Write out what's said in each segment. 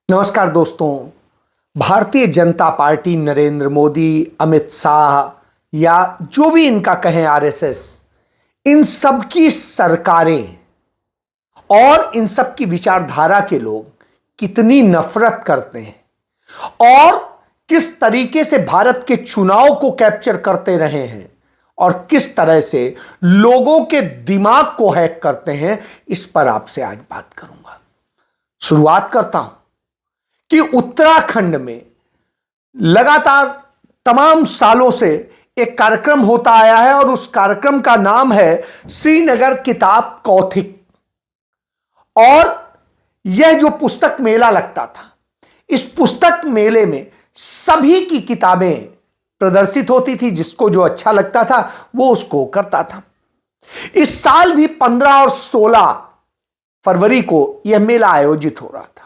नमस्कार दोस्तों। भारतीय जनता पार्टी, नरेंद्र मोदी, अमित शाह या जो भी इनका कहें आरएसएस, इन सब की सरकारें और इन सब की विचारधारा के लोग कितनी नफरत करते हैं और किस तरीके से भारत के चुनाव को कैप्चर करते रहे हैं और किस तरह से लोगों के दिमाग को हैक करते हैं, इस पर आपसे आज बात करूंगा। शुरुआत करता हूं कि उत्तराखंड में लगातार तमाम सालों से एक कार्यक्रम होता आया है और उस कार्यक्रम का नाम है श्रीनगर किताब कौथिक। और यह जो पुस्तक मेला लगता था, इस पुस्तक मेले में सभी की किताबें प्रदर्शित होती थी। जिसको जो अच्छा लगता था वो उसको करता था। इस साल भी 15 और 16 फरवरी को यह मेला आयोजित हो रहा था,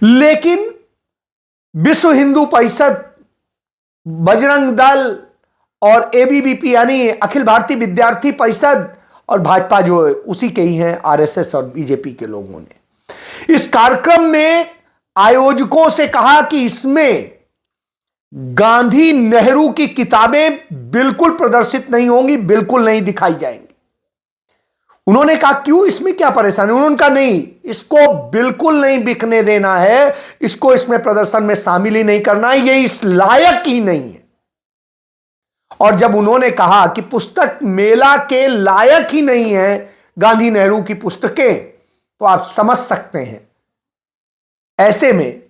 लेकिन विश्व हिंदू परिषद, बजरंग दल और एबीवीपी यानी अखिल भारतीय विद्यार्थी परिषद और भाजपा जो उसी के ही हैं, आरएसएस और बीजेपी के लोगों ने इस कार्यक्रम में आयोजकों से कहा कि इसमें गांधी नेहरू की किताबें बिल्कुल प्रदर्शित नहीं होंगी, बिल्कुल नहीं दिखाई जाएंगी। उन्होंने कहा क्यों, इसमें क्या परेशानी? उन्होंने कहा नहीं, इसको बिल्कुल नहीं बिकने देना है, इसको इसमें प्रदर्शन में शामिल ही नहीं करना है, ये इस लायक ही नहीं है। और जब उन्होंने कहा कि पुस्तक मेला के लायक ही नहीं है गांधी नेहरू की पुस्तकें, तो आप समझ सकते हैं ऐसे में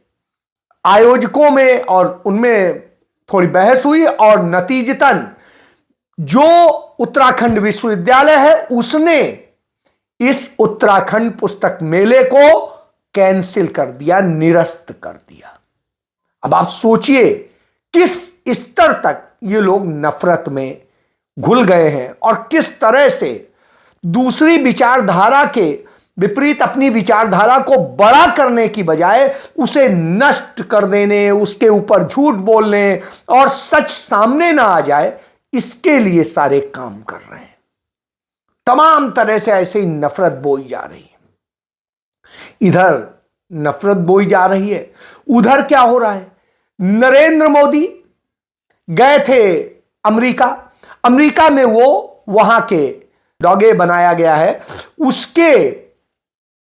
आयोजकों में और उनमें थोड़ी बहस हुई और नतीजतन जो उत्तराखंड विश्वविद्यालय है उसने इस उत्तराखंड पुस्तक मेले को कैंसिल कर दिया, निरस्त कर दिया। अब आप सोचिए किस स्तर तक ये लोग नफरत में घुल गए हैं और किस तरह से दूसरी विचारधारा के विपरीत अपनी विचारधारा को बड़ा करने की बजाय उसे नष्ट कर देने, उसके ऊपर झूठ बोलने और सच सामने ना आ जाए, इसके लिए सारे काम कर रहे हैं। तमाम तरह से ऐसे ही नफरत बोई जा रही है। इधर नफरत बोई जा रही है, उधर क्या हो रहा है? नरेंद्र मोदी गए थे अमेरिका में, वो वहां के डॉगे बनाया गया है, उसके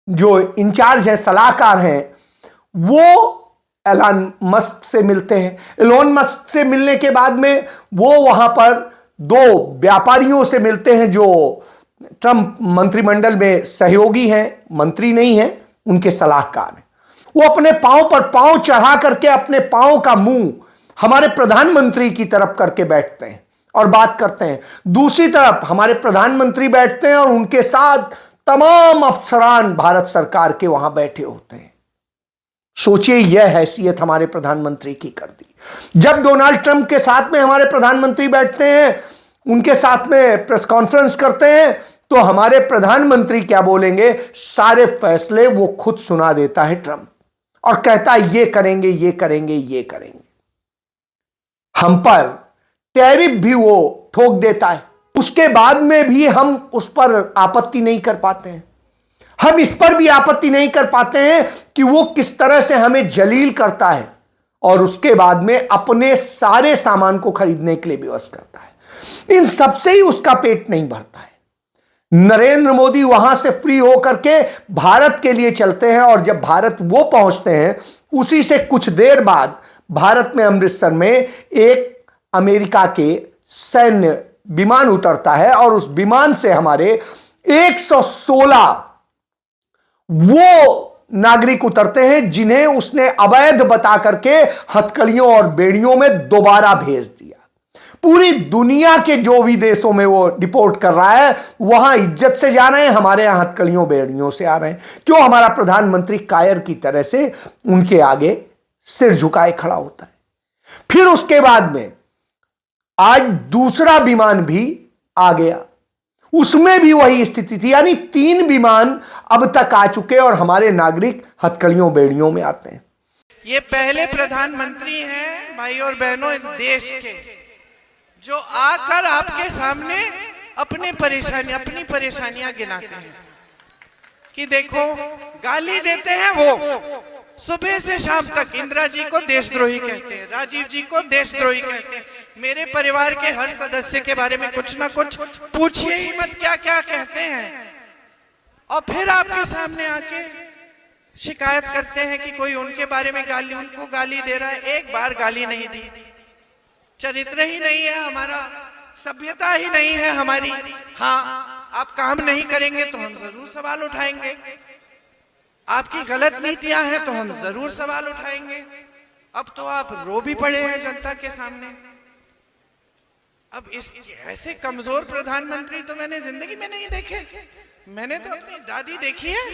जो इंचार्ज है, सलाहकार हैं, वो एलन मस्क से मिलते हैं। एलोन मस्क से मिलने के बाद में वो वहां पर दो व्यापारियों से मिलते हैं जो ट्रंप मंत्रिमंडल में सहयोगी हैं, मंत्री नहीं हैं, उनके सलाहकार हैं। वो अपने पांव पर पांव चढ़ा करके अपने पांव का मुंह हमारे प्रधानमंत्री की तरफ करके बैठते हैं और बात करते हैं। दूसरी तरफ हमारे प्रधानमंत्री बैठते हैं और उनके साथ तमाम अफसरान भारत सरकार के वहां बैठे होते हैं। सोचिए यह हैसियत हमारे प्रधानमंत्री की कर दी। जब डोनाल्ड ट्रंप के साथ में हमारे प्रधानमंत्री बैठते हैं, उनके साथ में प्रेस कॉन्फ्रेंस करते हैं, तो हमारे प्रधानमंत्री क्या बोलेंगे? सारे फैसले वो खुद सुना देता है ट्रंप और कहता है ये करेंगे, ये करेंगे, ये करेंगे। हम पर टैरिफ भी वो ठोक देता है, उसके बाद में भी हम उस पर आपत्ति नहीं कर पाते हैं। हम इस पर भी आपत्ति नहीं कर पाते हैं कि वो किस तरह से हमें जलील करता है और उसके बाद में अपने सारे सामान को खरीदने के लिए विवश करता है। इन सबसे ही उसका पेट नहीं भरता है। नरेंद्र मोदी वहां से फ्री होकर के भारत के लिए चलते हैं और जब भारत वो पहुंचते हैं, उसी से कुछ देर बाद भारत में अमृतसर में एक अमेरिका के सैन्य विमान उतरता है और उस विमान से हमारे 116 वो नागरिक उतरते हैं जिन्हें उसने अवैध बता करके हथकड़ियों और बेड़ियों में दोबारा भेज दिया। पूरी दुनिया के जो भी देशों में वो रिपोर्ट कर रहा है, वहां इज्जत से जा रहे हैं, हमारे यहां हथकड़ियों बेड़ियों से आ रहे हैं। क्यों? हमारा प्रधानमंत्री कायर की तरह से उनके आगे सिर झुकाए खड़ा होता है। फिर उसके बाद में आज दूसरा विमान भी आ गया, उसमें भी वही स्थिति थी, यानी 3 विमान अब तक आ चुके और हमारे नागरिक हथकड़ियों बेड़ियों में आते हैं। ये पहले प्रधानमंत्री हैं भाई और बहनों इस देश के, जो आकर आपके सामने अपनी परेशानियां गिनाते हैं कि देखो गाली देते हैं वो सुबह से शाम तक इंदिरा जी को देशद्रोही कहते हैं, राजीव जी को देशद्रोही कहते हैं। मेरे परिवार के हर सदस्य के बारे में कुछ ना कुछ पूछिए ही मत क्या क्या कहते हैं, और फिर आपके सामने आके शिकायत करते हैं कि कोई उनके बारे में उनको गाली दे रहा है। एक बार गाली नहीं दी, चरित्र ही नहीं है हमारा, सभ्यता ही नहीं है हमारी। हाँ, आप काम नहीं करेंगे तो हम जरूर सवाल उठाएंगे, आपकी गलत नीतियां हैं तो हम जरूर सवाल उठाएंगे। अब तो आप रो भी पड़े हैं जनता के सामने। अब इस ऐसे कमजोर प्रधानमंत्री तो मैंने जिंदगी में नहीं देखे। मैंने तो अपनी दादी देखी है,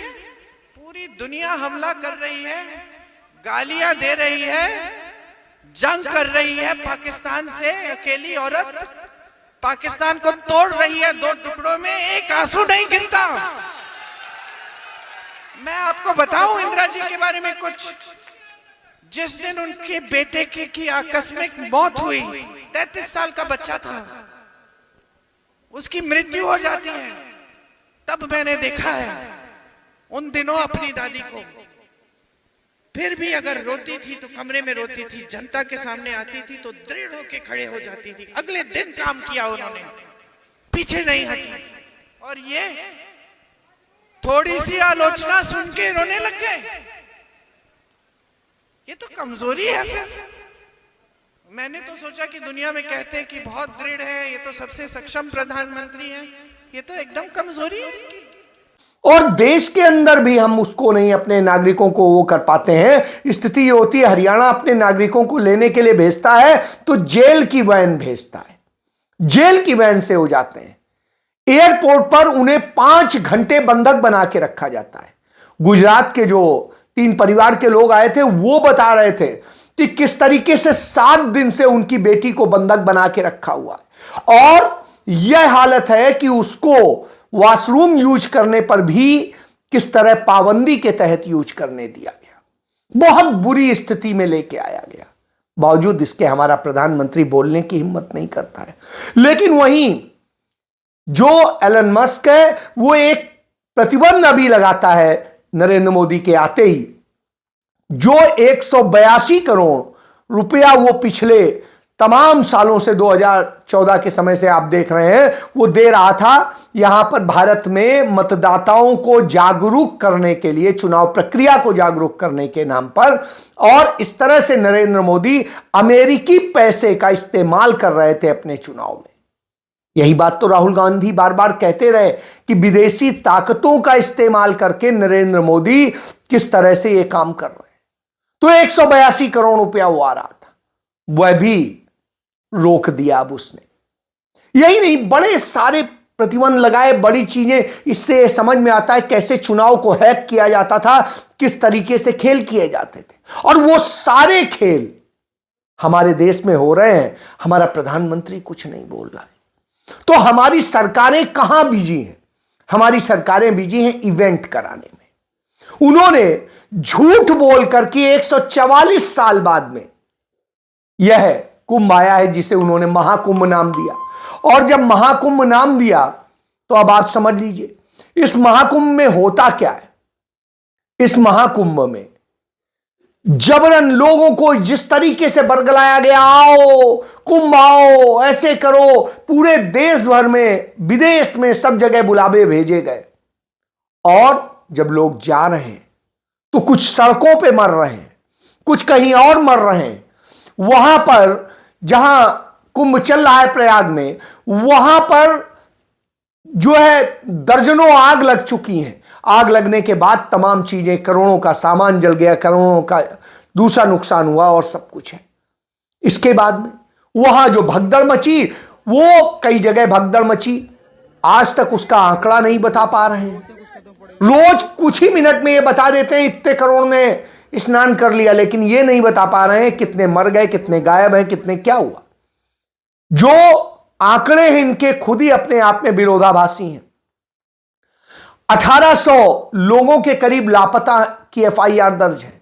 पूरी दुनिया हमला कर रही है, गालियां दे रही है, जंग कर रही है पाकिस्तान से। अकेली औरत पाकिस्तान को तोड़ रही है दो टुकड़ों में, एक आंसू नहीं गिरता। मैं आपको बताऊं इंदिरा जी के बारे में कुछ। जिस दिन उनके बेटे की आकस्मिक मौत हुई, 33 साल का बच्चा था, उसकी मृत्यु हो जाती है, तब मैंने देखा है उन दिनों अपनी दादी को। फिर भी अगर रोती थी तो कमरे में रोती थी, जनता के सामने आती थी तो दृढ़ होके खड़े हो जाती थी। अगले दिन काम किया उन्होंने, पीछे नहीं हटी। और ये थोड़ी सी आलोचना सुन के रोने लग गए, ये तो कमजोरी है। फिर मैंने तो सोचा कि दुनिया में कहते हैं कि बहुत दृढ़ है, ये तो सबसे सक्षम प्रधानमंत्री है, ये तो एकदम कमजोरी है इनकी। और देश के अंदर भी हम उसको नहीं, अपने नागरिकों को वो कर पाते हैं। स्थिति ये होती है, हरियाणा अपने नागरिकों को लेने के लिए भेजता है तो जेल की वैन भेजता है, जेल की वैन से हो जाते हैं। एयरपोर्ट पर उन्हें 5 घंटे बंधक बना के रखा जाता है। गुजरात के जो 3 परिवार के लोग आए थे वो बता रहे थे कि किस तरीके से 7 दिन से उनकी बेटी को बंधक बना के रखा हुआ है, और यह हालत है कि उसको वॉशरूम यूज करने पर भी किस तरह पाबंदी के तहत यूज करने दिया गया। बहुत बुरी स्थिति में लेके आया गया। बावजूद इसके हमारा प्रधानमंत्री बोलने की हिम्मत नहीं करता है। लेकिन वहीं जो एलन मस्क है वो एक प्रतिबंध अभी लगाता है नरेंद्र मोदी के आते ही। जो 182 करोड़ रुपया वो पिछले तमाम सालों से 2014 के समय से आप देख रहे हैं वो दे रहा था यहां पर भारत में मतदाताओं को जागरूक करने के लिए, चुनाव प्रक्रिया को जागरूक करने के नाम पर। और इस तरह से नरेंद्र मोदी अमेरिकी पैसे का इस्तेमाल कर रहे थे अपने चुनाव में। यही बात तो राहुल गांधी बार बार कहते रहे कि विदेशी ताकतों का इस्तेमाल करके नरेंद्र मोदी किस तरह से यह काम कर रहे हैं। तो 182 करोड़ रुपया वो आ रहा था, वह भी रोक दिया अब उसने। यही नहीं, बड़े सारे प्रतिबंध लगाए, बड़ी चीजें। इससे समझ में आता है कैसे चुनाव को हैक किया जाता था, किस तरीके से खेल किए जाते थे। और वो सारे खेल हमारे देश में हो रहे हैं, हमारा प्रधानमंत्री कुछ नहीं बोल रहा है। तो हमारी सरकारें कहां बिजी हैं? हमारी सरकारें बिजी हैं इवेंट कराने में। उन्होंने झूठ बोल करके 144 साल बाद में यह कुंभ आया है जिसे उन्होंने महाकुंभ नाम दिया। और जब महाकुंभ नाम दिया तो अब आप समझ लीजिए इस महाकुंभ में होता क्या है। इस महाकुंभ में जबरन लोगों को जिस तरीके से बरगलाया गया, आओ कुंभ आओ, ऐसे करो, पूरे देश भर में, विदेश में, सब जगह बुलावे भेजे गए। और जब लोग जा रहे हैं तो कुछ सड़कों पे मर रहे हैं, कुछ कहीं और मर रहे हैं। वहां पर जहां कुंभ चल रहा है प्रयाग में, वहां पर जो है दर्जनों आग लग चुकी हैं। आग लगने के बाद तमाम चीजें, करोड़ों का सामान जल गया, करोड़ों का दूसरा नुकसान हुआ और सब कुछ है। इसके बाद में वहां जो भगदड़ मची, वो कई जगह भगदड़ मची, आज तक उसका आंकड़ा नहीं बता पा रहे हैं। रोज कुछ ही मिनट में ये बता देते हैं इतने करोड़ ने स्नान कर लिया, लेकिन ये नहीं बता पा रहे हैं कितने मर गए, कितने गायब हैं, कितने क्या हुआ। जो आंकड़े हैं इनके खुद ही अपने आप में विरोधाभासी हैं। 1800 लोगों के करीब लापता की एफआईआर दर्ज है।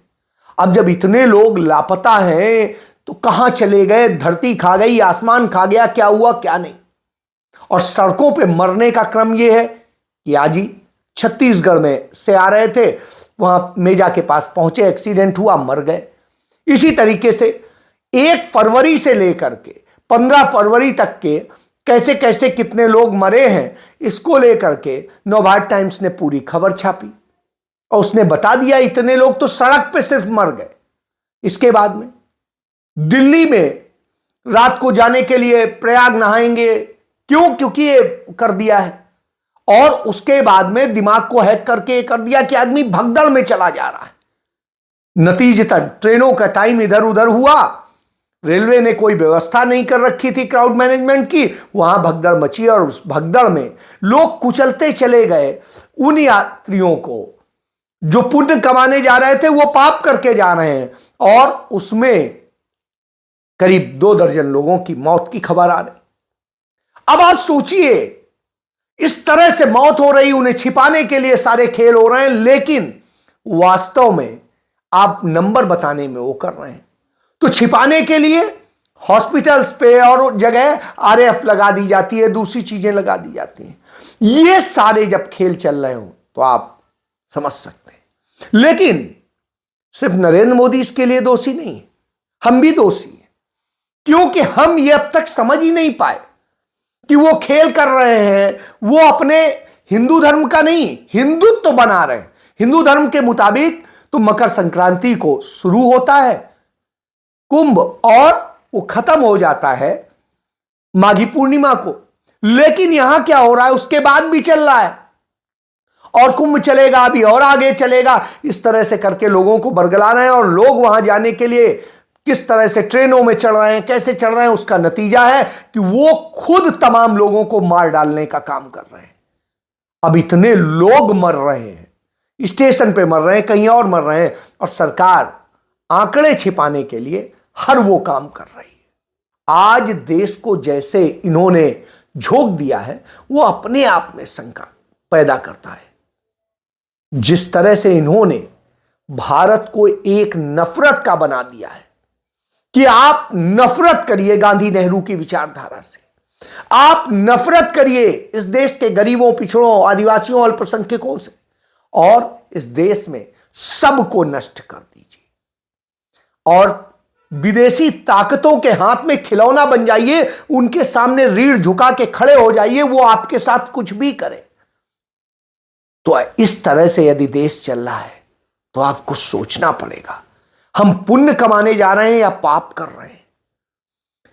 अब जब इतने लोग लापता हैं तो कहां चले गए, धरती खा गई, आसमान खा गया, क्या हुआ क्या नहीं। और सड़कों पे मरने का क्रम यह है कि आज ही छत्तीसगढ़ में से आ रहे थे, वहां मेजा के पास पहुंचे, एक्सीडेंट हुआ, मर गए। इसी तरीके से 1 फरवरी से लेकर के 15 फरवरी तक के कैसे कैसे कितने लोग मरे हैं, इसको लेकर के नवभारत टाइम्स ने पूरी खबर छापी और उसने बता दिया इतने लोग तो सड़क पे सिर्फ मर गए। इसके बाद में दिल्ली में रात को जाने के लिए प्रयाग नहाएंगे, क्यों? क्योंकि ये कर दिया है। और उसके बाद में दिमाग को हैक करके कर दिया कि आदमी भगदड़ में चला जा रहा है। नतीजतन ट्रेनों का टाइम इधर उधर हुआ, रेलवे ने कोई व्यवस्था नहीं कर रखी थी क्राउड मैनेजमेंट की, वहां भगदड़ मची और उस भगदड़ में लोग कुचलते चले गए उन यात्रियों को जो पुण्य कमाने जा रहे थे, वो पाप करके जा रहे हैं। और उसमें करीब 2 दर्जन लोगों की मौत की खबर आ रही। अब आप सोचिए, इस तरह से मौत हो रही, उन्हें छिपाने के लिए सारे खेल हो रहे हैं, लेकिन वास्तव में आप नंबर बताने में वो कर रहे हैं। तो छिपाने के लिए हॉस्पिटल्स पे और जगह आरएफ लगा दी जाती है, दूसरी चीजें लगा दी जाती हैं। ये सारे जब खेल चल रहे हो तो आप समझ सकते हैं। लेकिन सिर्फ नरेंद्र मोदी इसके लिए दोषी नहीं है, हम भी दोषी हैं, क्योंकि हम ये अब तक समझ ही नहीं पाए कि वो खेल कर रहे हैं, वो अपने हिंदू धर्म का नहीं, हिंदुत्व तो बना रहे हैं। हिंदू धर्म के मुताबिक तो मकर संक्रांति को शुरू होता है कुंभ और वो खत्म हो जाता है माघी पूर्णिमा को, लेकिन यहां क्या हो रहा है, उसके बाद भी चल रहा है और कुंभ चलेगा अभी और आगे चलेगा। इस तरह से करके लोगों को बरगला रहे हैं और लोग वहां जाने के लिए किस तरह से ट्रेनों में चढ़ रहे हैं, कैसे चढ़ रहे हैं, उसका नतीजा है कि वो खुद तमाम लोगों को मार डालने का काम कर रहे हैं। अब इतने लोग मर रहे हैं, स्टेशन पे मर रहे हैं, कहीं और मर रहे हैं, और सरकार आंकड़े छिपाने के लिए हर वो काम कर रही है। आज देश को जैसे इन्होंने झोंक दिया है, वो अपने आप में शंका पैदा करता है। जिस तरह से इन्होंने भारत को एक नफरत का बना दिया है कि आप नफरत करिए गांधी नेहरू की विचारधारा से, आप नफरत करिए इस देश के गरीबों, पिछड़ों, आदिवासियों, अल्पसंख्यकों से, और इस देश में सबको नष्ट कर दीजिए और विदेशी ताकतों के हाथ में खिलौना बन जाइए, उनके सामने रीढ़ झुका के खड़े हो जाइए, वो आपके साथ कुछ भी करे। तो इस तरह से यदि देश चल रहा है तो आपको सोचना पड़ेगा, हम पुण्य कमाने जा रहे हैं या पाप कर रहे हैं।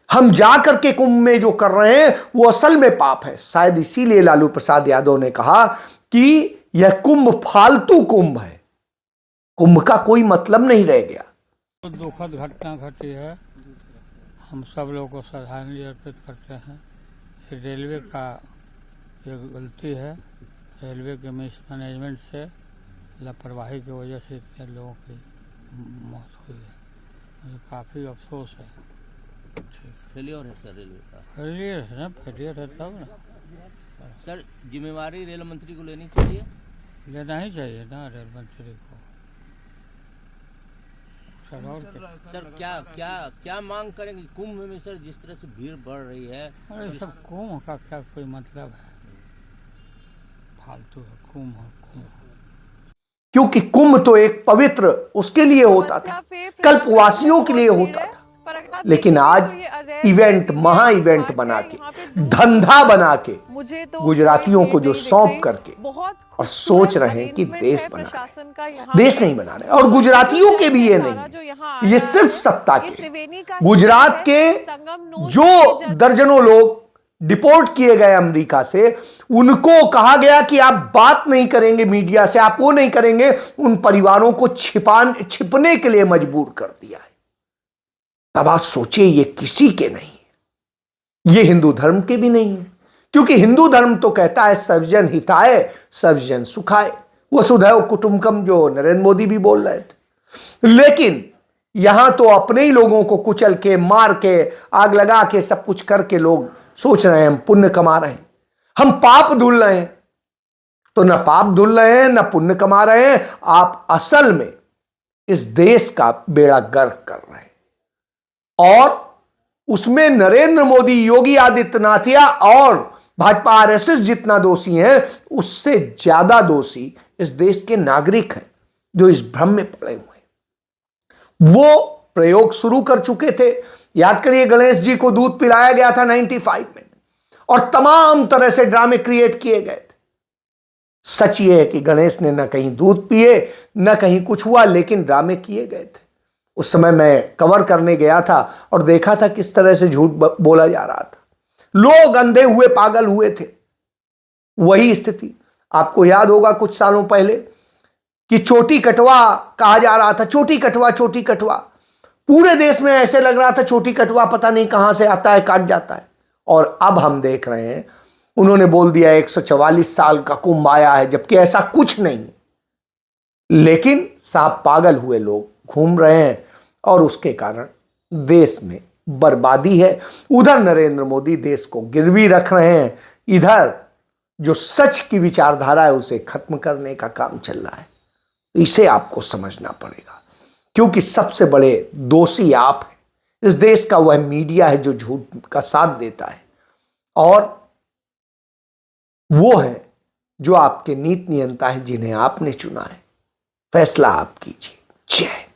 हम जा करके कुंभ में जो कर रहे हैं वो असल में पाप है। शायद इसीलिए लालू प्रसाद यादव ने कहा कि यह कुंभ फालतू कुंभ है, कुंभ का कोई मतलब नहीं रह गया। तो दुखद घटना घटी है, हम सब लोग को श्रद्धांजलि अर्पित करते हैं। रेलवे का ये गलती है, रेलवे के मैनेजमेंट से लापरवाही की वजह से इतने लोगों की मौत हुई है। मुझे काफ़ी अफसोस है। फेलियर है सर रेलवे का। फेलियर है ना, फेलियर है तब ना सर जिम्मेवारी रेल मंत्री को लेनी चाहिए, लेना ही चाहिए ना रेल मंत्री को। सर और सर क्या क्या क्या मांग करेंगे कुंभ में सर, जिस तरह से भीड़ बढ़ रही है? अरे सब कुंभ का क्या कोई मतलब है, फालतू है कुंभ। क्योंकि कुंभ तो एक पवित्र उसके लिए होता था, कल्पवासियों के लिए होता था, लेकिन आज इवेंट, महा इवेंट बना के, धंधा बना के गुजरातियों को जो सौंप करके और सोच रहे हैं कि देश बना रहे, देश नहीं बना रहे। और गुजरातियों के भी ये नहीं, ये सिर्फ सत्ता के, गुजरात के जो दर्जनों लोग डिपोर्ट किए गए अमेरिका से, उनको कहा गया कि आप बात नहीं करेंगे मीडिया से, आप वो नहीं करेंगे, उन परिवारों को छिपने के लिए मजबूर कर दिया है। तब आप सोचिए, ये किसी के नहीं है, ये हिंदू धर्म के भी नहीं है, क्योंकि हिंदू धर्म तो कहता है सर्वजन हिताय सर्वजन सुखाय, वसुधैव कुटुंबकम, जो नरेंद्र मोदी भी बोल रहे थे। लेकिन यहां तो अपने ही लोगों को कुचल के, मार के, आग लगा के, सब कुछ करके लोग सोच रहे हैं हम पुण्य कमा रहे हैं, हम पाप धुल रहे हैं। तो न पाप धुल रहे हैं, न पुण्य कमा रहे हैं, आप असल में इस देश का बेड़ा गर्क कर रहे हैं। और उसमें नरेंद्र मोदी, योगी आदित्यनाथ या और भाजपा आरएसएस जितना दोषी है, उससे ज्यादा दोषी इस देश के नागरिक हैं। जो इस भ्रम में पड़े हुए हैं। वो प्रयोग शुरू कर चुके थे। याद करिए, गणेश जी को दूध पिलाया गया था 95 में, और तमाम तरह से ड्रामे क्रिएट किए गए थे। सच ये है कि गणेश ने न कहीं दूध पिए न कहीं कुछ हुआ, लेकिन ड्रामे किए गए थे। उस समय मैं कवर करने गया था और देखा था किस तरह से झूठ बोला जा रहा था। लोग अंधे हुए, पागल हुए थे। वही स्थिति आपको याद होगा कुछ सालों पहले कि चोटी कटवा कहा जा रहा था, चोटी कटवा, चोटी कटवा। पूरे देश में ऐसे लग रहा था चोटी कटवा पता नहीं कहां से आता है, काट जाता है। और अब हम देख रहे हैं, उन्होंने बोल दिया 144 साल का कुंभ आया है, जबकि ऐसा कुछ नहीं है। लेकिन साहब, पागल हुए लोग घूम रहे हैं और उसके कारण देश में बर्बादी है। उधर नरेंद्र मोदी देश को गिरवी रख रहे हैं, इधर जो सच की विचारधारा है उसे खत्म करने का काम चल रहा है। इसे आपको समझना पड़ेगा, क्योंकि सबसे बड़े दोषी आप हैं। इस देश का वह मीडिया है जो झूठ का साथ देता है, और वो है जो आपके नीति नियंता है जिन्हें आपने चुना है। फैसला आप कीजिए। जय